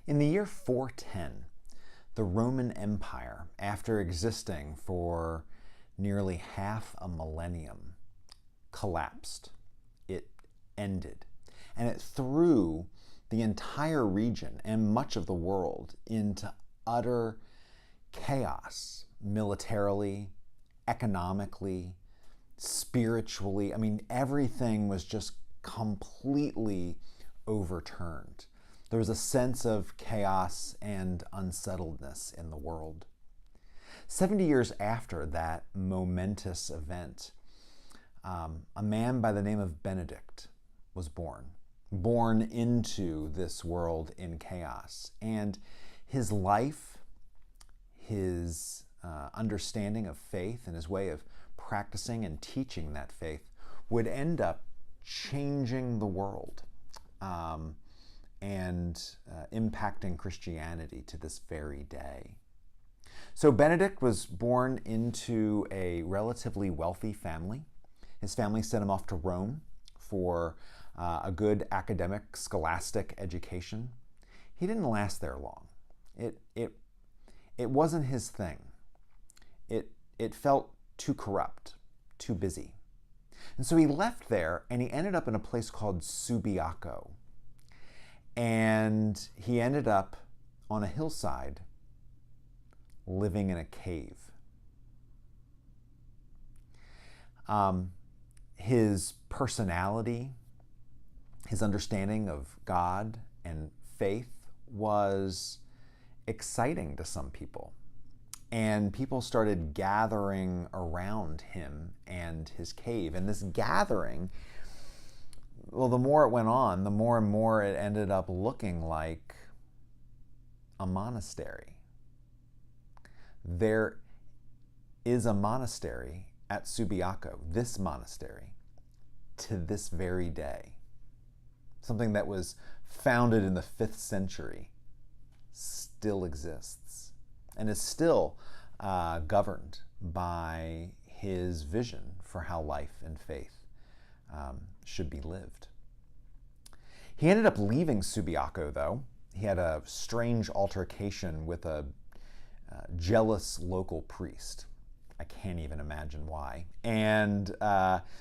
In the year 410, the Roman Empire, after existing for nearly half a millennium, collapsed. It ended. And it threw the entire region and much of the world into utter chaos, militarily, economically, spiritually. I mean, everything was just completely overturned. There was a sense of chaos and unsettledness in the world. 70 years after that momentous event, a man by the name of Benedict was born into this world in chaos. And his life, his understanding of faith, and his way of practicing and teaching that faith would end up changing the world and impacting Christianity to this very day. So Benedict was born into a relatively wealthy family. His family sent him off to Rome for a good academic, scholastic education. He didn't last there long. It wasn't his thing. It felt too corrupt, too busy. And so he left there and he ended up in a place called Subiaco. And he ended up on a hillside living in a cave. His personality, his understanding of God and faith was exciting to some people. And people started gathering around him and his cave. And this gathering, well, the more it went on, the more and more it ended up looking like a monastery. There is a monastery at Subiaco, this monastery, to this very day. Something that was founded in the 5th century still exists and is still governed by his vision for how life and faith should be lived. He ended up leaving Subiaco, though. He had a strange altercation with a jealous local priest. I can't even imagine why. And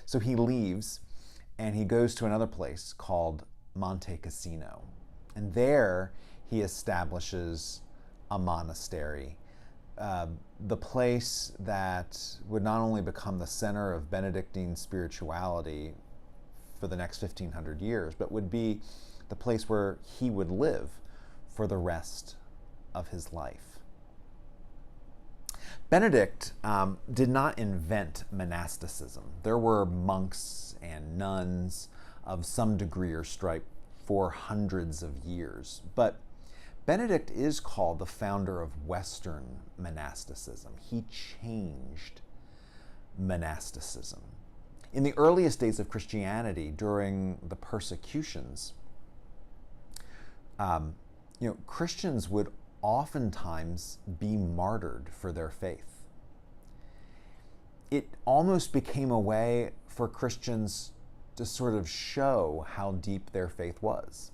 so he leaves and he goes to another place called Monte Cassino. And there he establishes a monastery, the place that would not only become the center of Benedictine spirituality for the next 1,500 years, but would be the place where he would live for the rest of his life. Benedict did not invent monasticism. There were monks and nuns of some degree or stripe for hundreds of years, but Benedict is called the founder of Western monasticism. He changed monasticism. In the earliest days of Christianity, during the persecutions, Christians would oftentimes be martyred for their faith. It almost became a way for Christians to sort of show how deep their faith was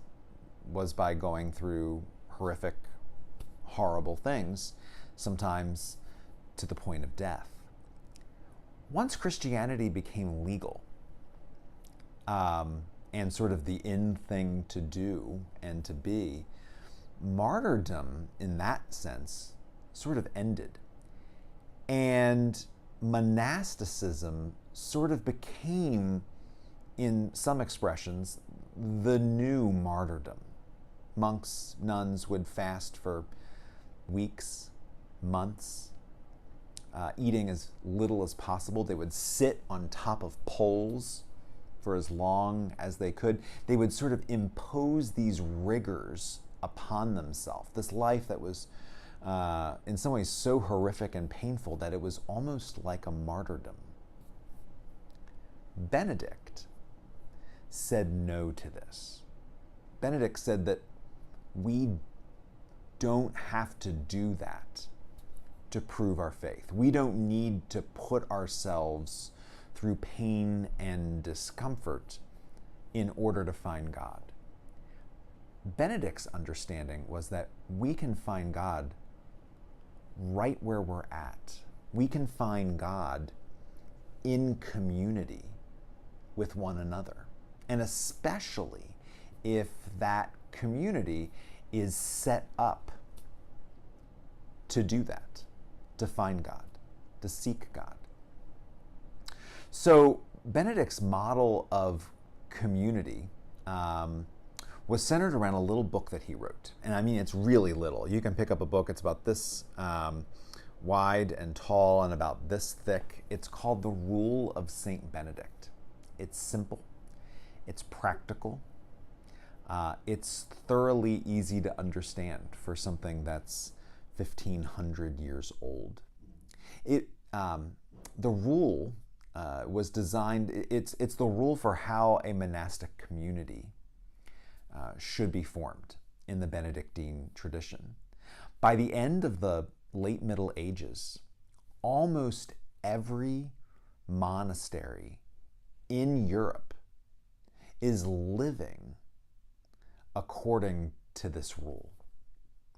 by going through horrific, horrible things, sometimes to the point of death. Once Christianity became legal, and sort of the in thing to do and to be, martyrdom in that sense sort of ended. And monasticism sort of became, in some expressions, the new martyrdom. Monks, nuns would fast for weeks, months, eating as little as possible. They would sit on top of poles for as long as they could. They would sort of impose these rigors upon themselves, this life that was in some ways so horrific and painful that it was almost like a martyrdom. Benedict said no to this. Benedict said that we don't have to do that to prove our faith. We don't need to put ourselves through pain and discomfort in order to find God. Benedict's understanding was that we can find God right where we're at. We can find God in community with one another. And especially if that community is set up to do that, to find God, to seek God. So Benedict's model of community was centered around a little book that he wrote. And I mean, it's really little. You can pick up a book, it's about this wide and tall and about this thick. It's called The Rule of St. Benedict. It's simple, it's practical, it's thoroughly easy to understand for something that's 1,500 years old. The rule was designed, it's the rule for how a monastic community should be formed in the Benedictine tradition. By the end of the late Middle Ages, almost every monastery in Europe is living according to this rule,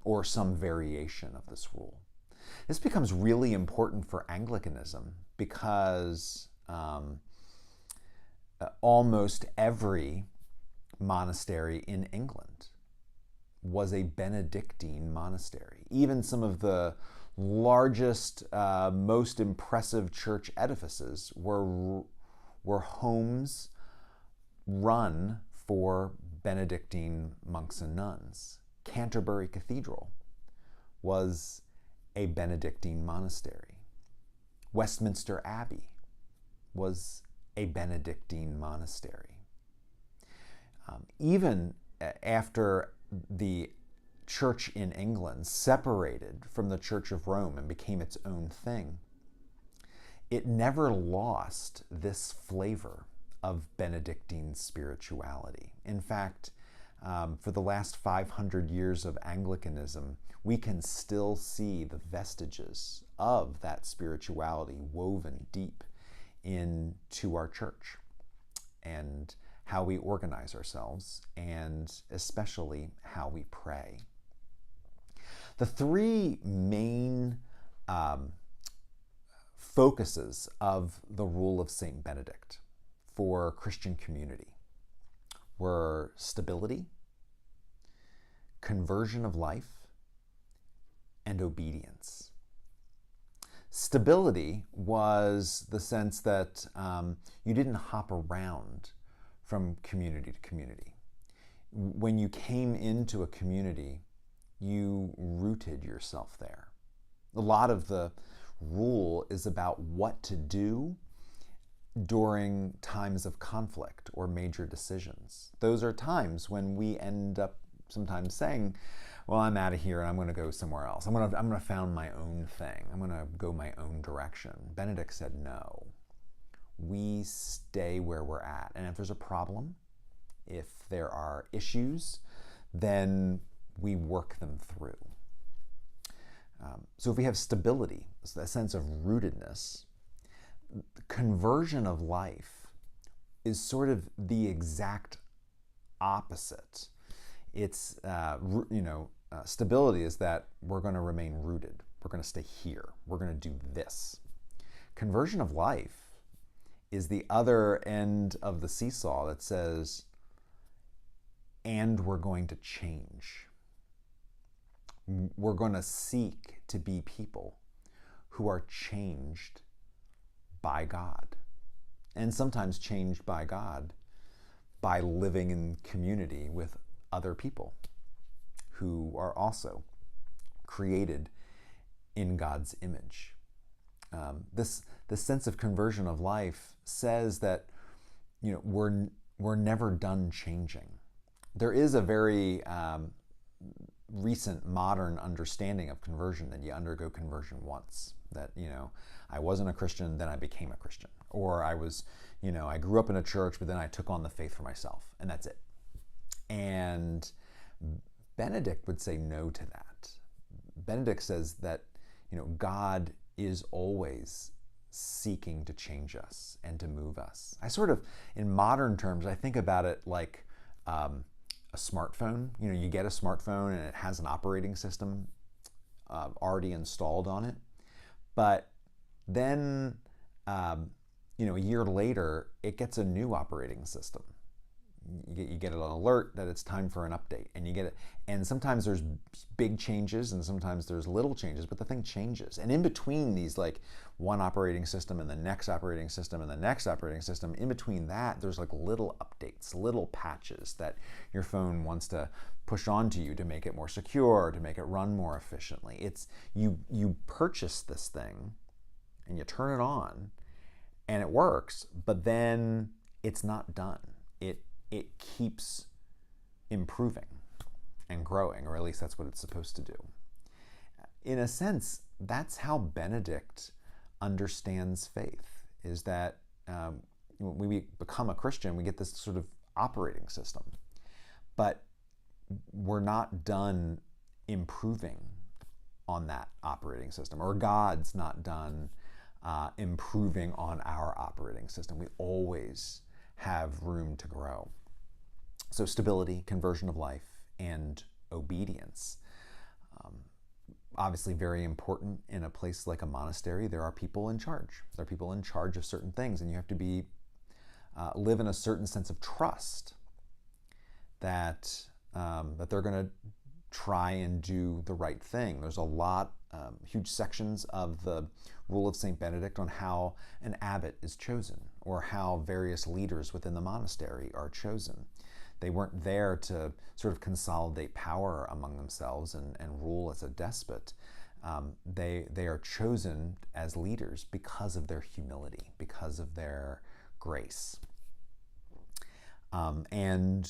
or some variation of this rule. This becomes really important for Anglicanism because almost every monastery in England was a Benedictine monastery. Even some of the largest, most impressive church edifices were homes run for Benedictine monks and nuns. Canterbury Cathedral was a Benedictine monastery. Westminster Abbey was a Benedictine monastery. Even after the church in England separated from the Church of Rome and became its own thing, it never lost this flavor of Benedictine spirituality. In fact, for the last 500 years of Anglicanism, we can still see the vestiges of that spirituality woven deep into our church and how we organize ourselves, and especially how we pray. The three main focuses of the Rule of St. Benedict for Christian community were stability, conversion of life, and obedience. Stability was the sense that you didn't hop around from community to community. When you came into a community, you rooted yourself there. A lot of the rule is about what to do during times of conflict or major decisions. Those are times when we end up sometimes saying, well, I'm out of here and I'm going to go somewhere else. I'm going to found my own thing. I'm going to go my own direction. Benedict said, no, we stay where we're at. And if there's a problem, if there are issues, then we work them through. So if we have stability, a sense of rootedness, conversion of life is sort of the exact opposite. It's, stability is that we're going to remain rooted. We're going to stay here. We're going to do this. Conversion of life is the other end of the seesaw that says, and we're going to change. We're going to seek to be people who are changed by God. And sometimes changed by God by living in community with other people who are also created in God's image. This sense of conversion of life says that we're never done changing. There is a very recent modern understanding of conversion that you undergo conversion once. That I wasn't a Christian, then I became a Christian, or I was I grew up in a church, but then I took on the faith for myself, and that's it. And Benedict would say no to that. Benedict says that God is always seeking to change us and to move us. I sort of, in modern terms, I think about it like a smartphone. You get a smartphone and it has an operating system already installed on it. But then, a year later, it gets a new operating system. You get an alert that it's time for an update, and you get it. And sometimes there's big changes, and sometimes there's little changes, but the thing changes. And in between these, like one operating system and the next operating system and the next operating system, in between that, there's like little updates, little patches that your phone wants to push onto you to make it more secure, to make it run more efficiently. It's you purchase this thing, and you turn it on, and it works, but then it's not done. It keeps improving and growing, or at least that's what it's supposed to do. In a sense, that's how Benedict understands faith, is that when we become a Christian, we get this sort of operating system, but we're not done improving on that operating system, or God's not done improving on our operating system. We always have room to grow. So stability, conversion of life, and obedience. Obviously very important in a place like a monastery. There are people in charge. There are people in charge of certain things, and you have to live in a certain sense of trust that they're going to try and do the right thing. There's a lot, huge sections of the Rule of St. Benedict on how an abbot is chosen, or how various leaders within the monastery are chosen. They weren't there to sort of consolidate power among themselves and rule as a despot. They are chosen as leaders because of their humility, because of their grace. And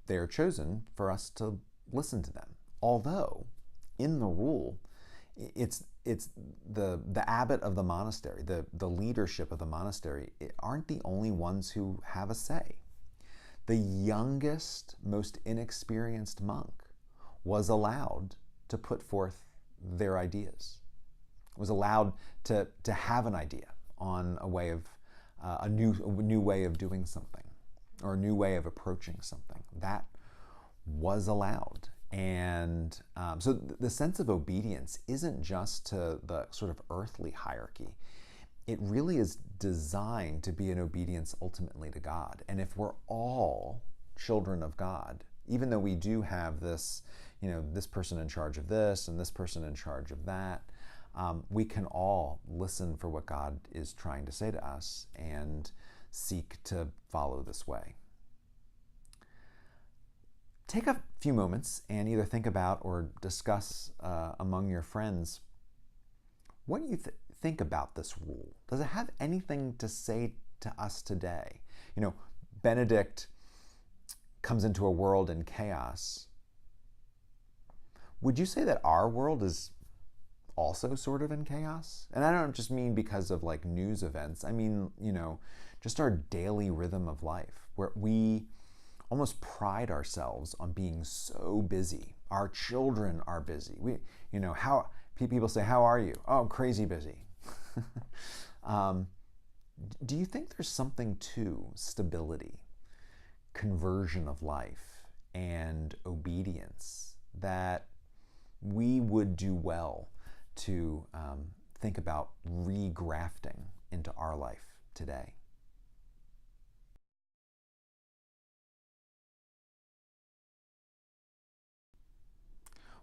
they are chosen for us to listen to them. Although, in the rule, it's the abbot of the monastery, the leadership of the monastery, aren't the only ones who have a say. The youngest, most inexperienced monk was allowed to put forth their ideas, was allowed to have an idea on a way of a new way of doing something, or a new way of approaching something. That was allowed. And so the sense of obedience isn't just to the sort of earthly hierarchy. It really is designed to be an obedience ultimately to God. And if we're all children of God, even though we do have this, this person in charge of this and this person in charge of that, we can all listen for what God is trying to say to us and seek to follow this way. Take a few moments and either think about or discuss among your friends what you think about this rule. Does it have anything to say to us today? Benedict comes into a world in chaos. Would you say that our world is also sort of in chaos? And I don't just mean because of like news events. I mean, just our daily rhythm of life, where we almost pride ourselves on being so busy. Our children are busy. How people say, "How are you?" "Oh, I'm crazy busy." Do you think there's something to stability, conversion of life, and obedience that we would do well to think about regrafting into our life today?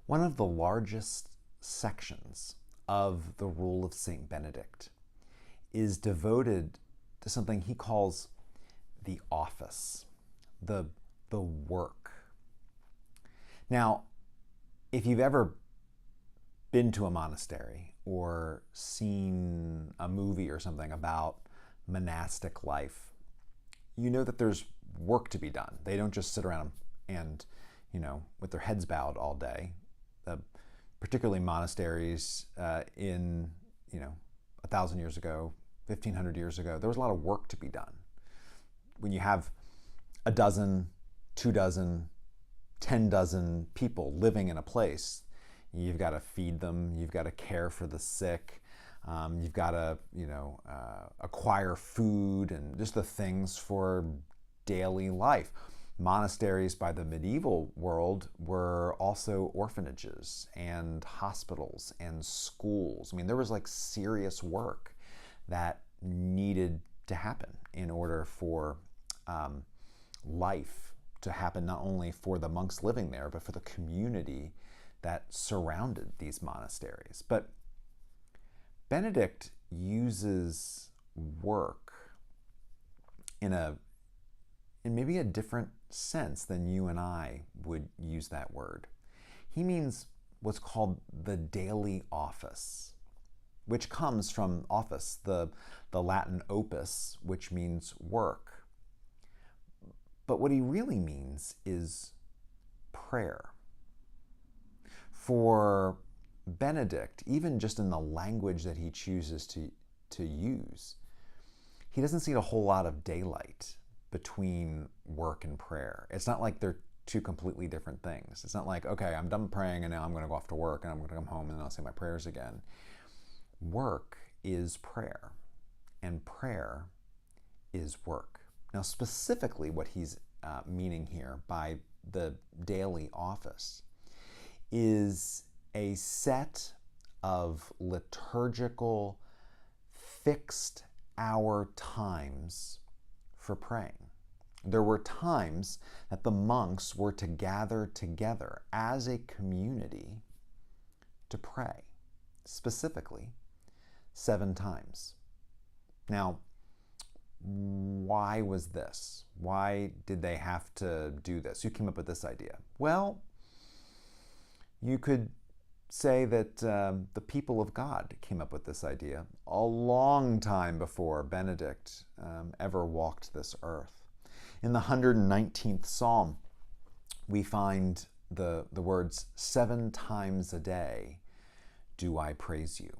One of the largest sections of the Rule of St. Benedict is devoted to something he calls the office, the work. Now, if you've ever been to a monastery or seen a movie or something about monastic life, you know that there's work to be done. They don't just sit around and, with their heads bowed all day. Particularly monasteries in, 1,000 years ago, 1,500 years ago, there was a lot of work to be done. When you have a dozen, 2 dozen, 10 dozen people living in a place, you've got to feed them, you've got to care for the sick, you've got to, acquire food and just the things for daily life. Monasteries by the medieval world were also orphanages and hospitals and schools. I mean, there was like serious work that needed to happen in order for life to happen, not only for the monks living there, but for the community that surrounded these monasteries. But Benedict uses work in maybe a different sense than you and I would use that word. He means what's called the daily office, which comes from office, the Latin opus, which means work. But what he really means is prayer. For Benedict, even just in the language that he chooses to use, he doesn't see a whole lot of daylight between work and prayer. It's not like they're two completely different things. It's not like, okay, I'm done praying and now I'm going to go off to work and I'm going to come home and then I'll say my prayers again. Work is prayer, and prayer is work. Now, specifically what he's meaning here by the daily office is a set of liturgical fixed hour times for praying. There were times that the monks were to gather together as a community to pray, specifically 7 times. Now, why was this? Why did they have to do this? Who came up with this idea? Well, you could say that the people of God came up with this idea a long time before Benedict ever walked this earth. In the 119th Psalm, we find the words, 7 times a day do I praise you.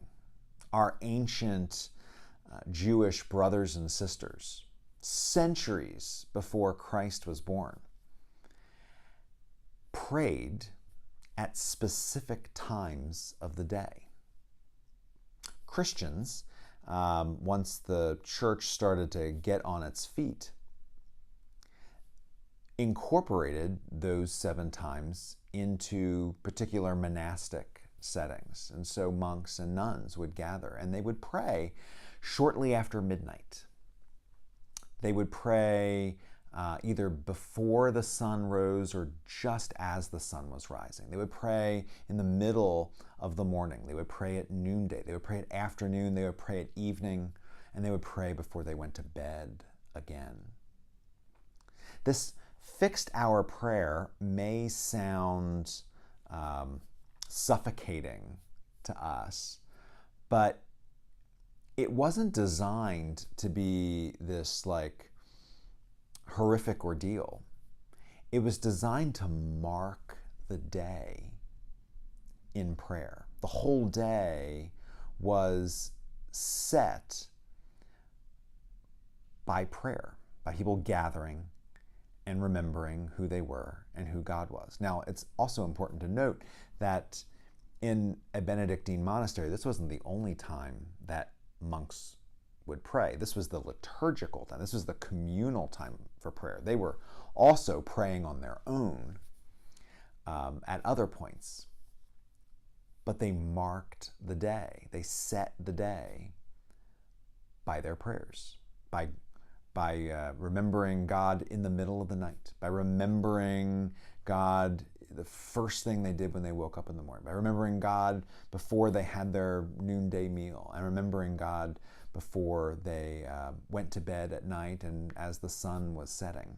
Our ancient Jewish brothers and sisters, centuries before Christ was born, prayed at specific times of the day. Christians, once the church started to get on its feet, incorporated those 7 times into particular monastic settings. And so monks and nuns would gather and they would pray shortly after midnight. They would pray either before the sun rose or just as the sun was rising. They would pray in the middle of the morning. They would pray at noonday. They would pray at afternoon. They would pray at evening. And they would pray before they went to bed again. This fixed hour prayer may sound suffocating to us, but it wasn't designed to be this like horrific ordeal. It was designed to mark the day in prayer. The whole day was set by prayer, by people gathering and remembering who they were and who God was. Now, it's also important to note that in a Benedictine monastery, this wasn't the only time that monks would pray. This was the liturgical time. This was the communal time for prayer. They were also praying on their own at other points. But they marked the day. They set the day by their prayers, by remembering God in the middle of the night, by remembering God the first thing they did when they woke up in the morning, by remembering God before they had their noonday meal, and remembering God before they went to bed at night and as the sun was setting.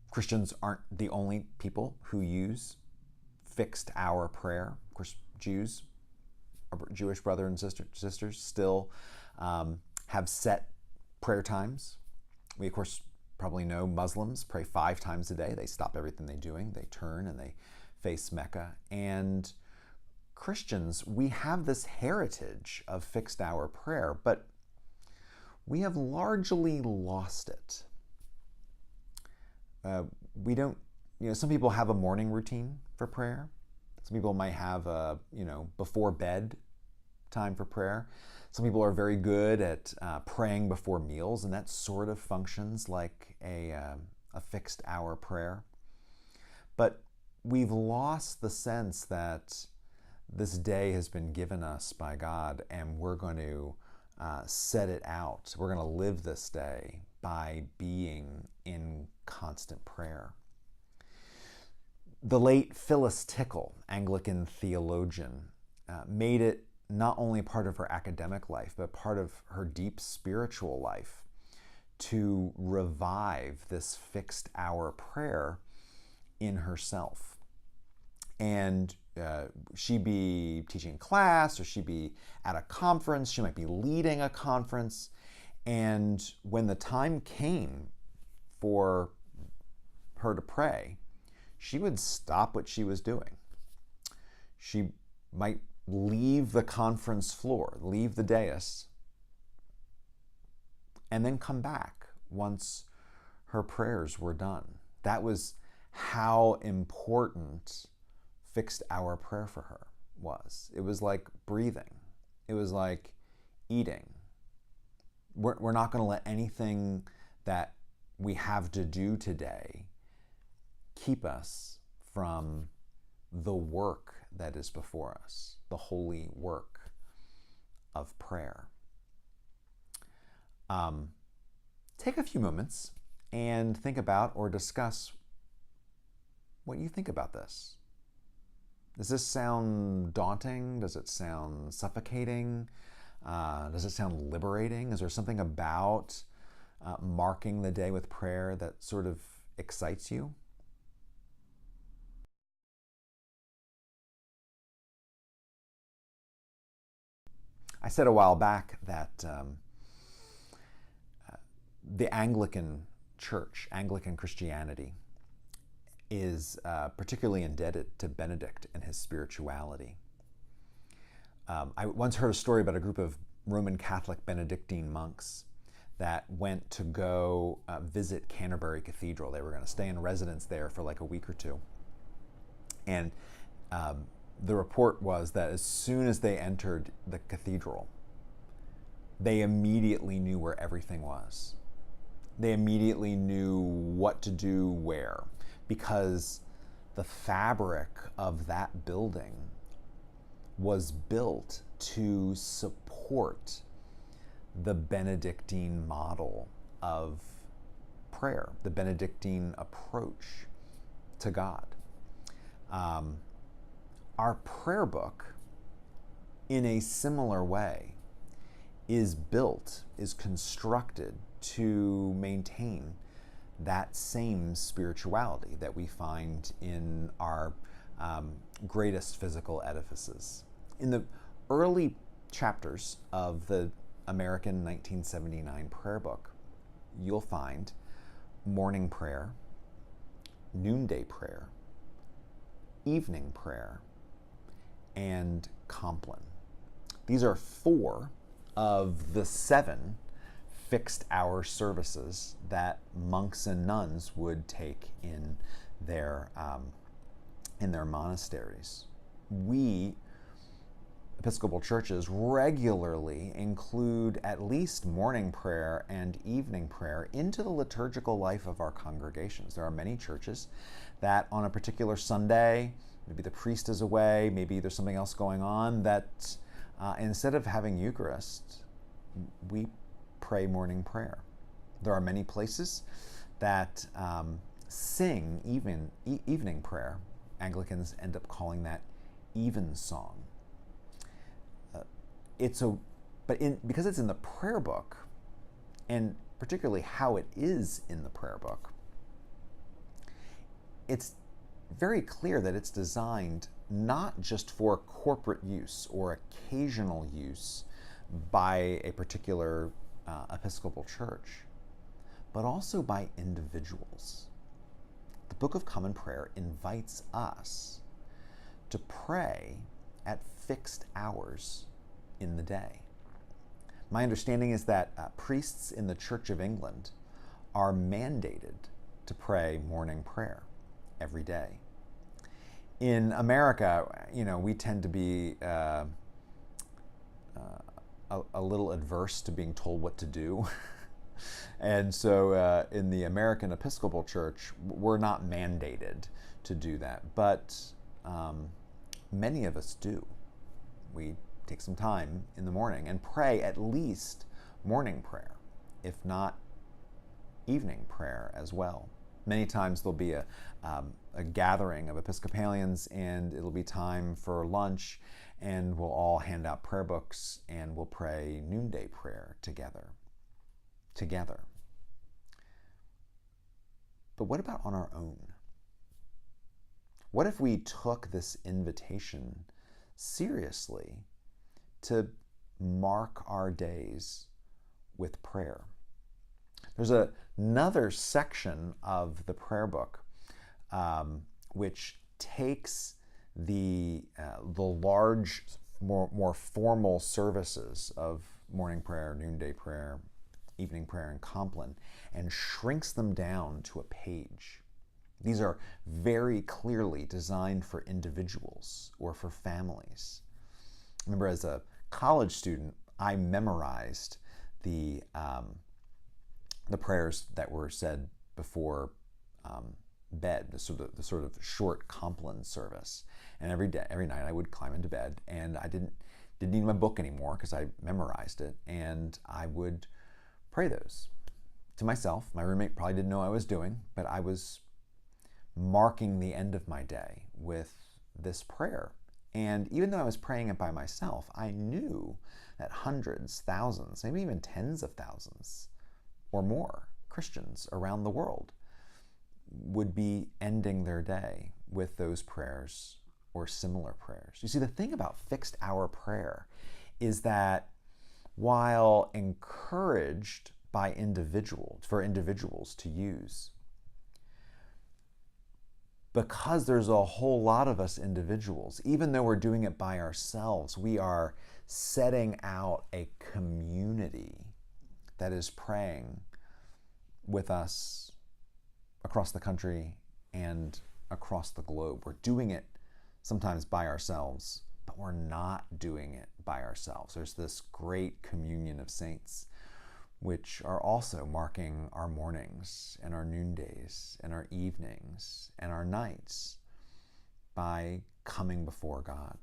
Christians aren't the only people who use fixed hour prayer. Of course, Jews, our Jewish brothers and sisters still have set prayer times. We, of course, probably know Muslims pray 5 times a day. They stop everything they're doing. They turn and they face Mecca. And Christians, we have this heritage of fixed hour prayer, but we have largely lost it. We don't, some people have a morning routine for prayer. Some people might have a, before bed time for prayer. Some people are very good at praying before meals, and that sort of functions like a fixed hour prayer. But we've lost the sense that this day has been given us by God, and we're going to set it out. We're going to live this day by being in constant prayer. The late Phyllis Tickle, Anglican theologian, made it not only part of her academic life, but part of her deep spiritual life to revive this fixed hour prayer in herself. And she'd be teaching class, or she'd be at a conference, she might be leading a conference, and when the time came for her to pray, she would stop what she was doing. She might leave the conference floor, leave the dais, and then come back once her prayers were done. That was how important fixed hour prayer for her was. It was like breathing. It was like eating. We're not going to let anything that we have to do today keep us from the work that is before us, the holy work of prayer. Take a few moments and think about or discuss what you think about this. Does this sound daunting? Does it sound suffocating? Does it sound liberating? Is there something about marking the day with prayer that sort of excites you? I said a while back that the Anglican Church, Anglican Christianity, is particularly indebted to Benedict and his spirituality. I once heard a story about a group of Roman Catholic Benedictine monks that went to go visit Canterbury Cathedral. They were going to stay in residence there for like a week or two. And the report was that as soon as they entered the cathedral, they immediately knew where everything was. They immediately knew what to do where, because the fabric of that building was built to support the Benedictine model of prayer, the Benedictine approach to God. Our prayer book, in a similar way, is built, is constructed to maintain that same spirituality that we find in our greatest physical edifices. In the early chapters of the American 1979 prayer book, you'll find morning prayer, noonday prayer, evening prayer, and Compline. These are 4 of the 7 fixed hour services that monks and nuns would take in their monasteries. We, Episcopal churches, regularly include at least morning prayer and evening prayer into the liturgical life of our congregations. There are many churches that on a particular Sunday, maybe the priest is away, maybe there's something else going on, that instead of having Eucharist, we pray morning prayer. There are many places that sing evening prayer. Anglicans end up calling that evensong. Because it's in the prayer book, and particularly how it is in the prayer book, it's very clear that it's designed not just for corporate use or occasional use by a particular Episcopal church, but also by individuals. The Book of Common Prayer invites us to pray at fixed hours in the day. My understanding is that priests in the Church of England are mandated to pray morning prayer every day. In America, we tend to be a little adverse to being told what to do. And so in the American Episcopal Church, we're not mandated to do that, but many of us do. We take some time in the morning and pray at least morning prayer, if not evening prayer as well. Many times there'll be a gathering of Episcopalians, and it'll be time for lunch, and we'll all hand out prayer books, and we'll pray noonday prayer together. But what about on our own? What if we took this invitation seriously to mark our days with prayer? There's another section of the prayer book which takes the large, more formal services of morning prayer, noonday prayer, evening prayer, and Compline, and shrinks them down to a page. These are very clearly designed for individuals or for families. I remember as a college student, I memorized the prayers that were said before bed, the sort of short Compline service. And every night I would climb into bed, and I didn't need my book anymore because I memorized it, and I would pray those to myself. My roommate probably didn't know what I was doing, but I was marking the end of my day with this prayer. And even though I was praying it by myself, I knew that hundreds, thousands, maybe even tens of thousands or more Christians around the world would be ending their day with those prayers or similar prayers. You see, the thing about fixed hour prayer is that while encouraged by individuals to use, because there's a whole lot of us individuals, even though we're doing it by ourselves, we are setting out a community that is praying with us across the country and across the globe. We're doing it sometimes by ourselves, but we're not doing it by ourselves. There's this great communion of saints which are also marking our mornings and our noondays and our evenings and our nights by coming before God.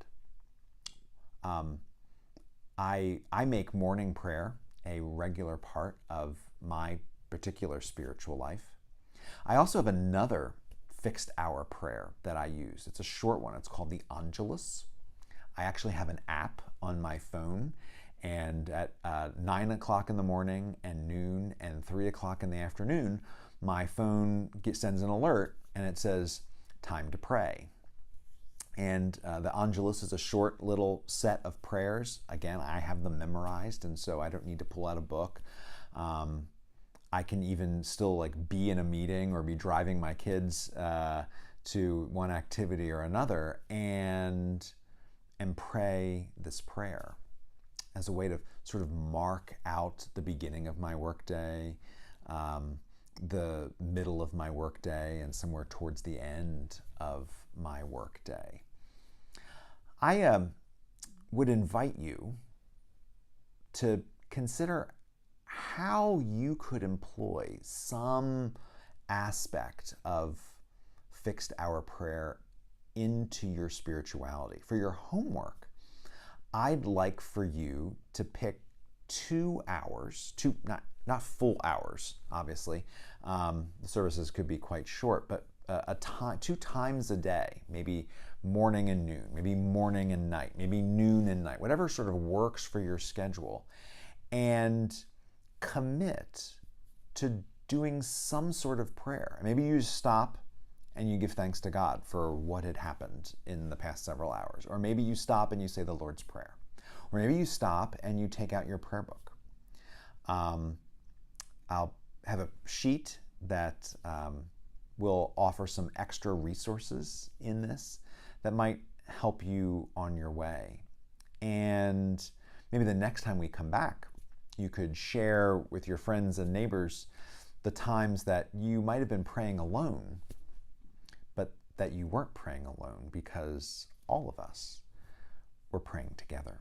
I make morning prayer a regular part of my particular spiritual life. I also have another fixed hour prayer that I use. It's a short one. It's called the Angelus. I actually have an app on my phone, and at 9 o'clock in the morning and noon and 3 o'clock in the afternoon, my phone sends an alert and it says, time to pray. And the Angelus is a short little set of prayers. Again, I have them memorized, and so I don't need to pull out a book. I can even still be in a meeting or be driving my kids to one activity or another and pray this prayer as a way to sort of mark out the beginning of my workday, the middle of my workday, and somewhere towards the end of my workday. I would invite you to consider how you could employ some aspect of fixed hour prayer into your spirituality. For your homework, I'd like for you to pick 2 hours, not full hours, obviously. The services could be quite short, but 2 times a day, maybe morning and noon, maybe morning and night, maybe noon and night, whatever sort of works for your schedule, and commit to doing some sort of prayer. Maybe you stop and you give thanks to God for what had happened in the past several hours. Or maybe you stop and you say the Lord's Prayer. Or maybe you stop and you take out your prayer book. I'll have a sheet that will offer some extra resources in this that might help you on your way. And maybe the next time we come back, you could share with your friends and neighbors the times that you might have been praying alone, but that you weren't praying alone because all of us were praying together.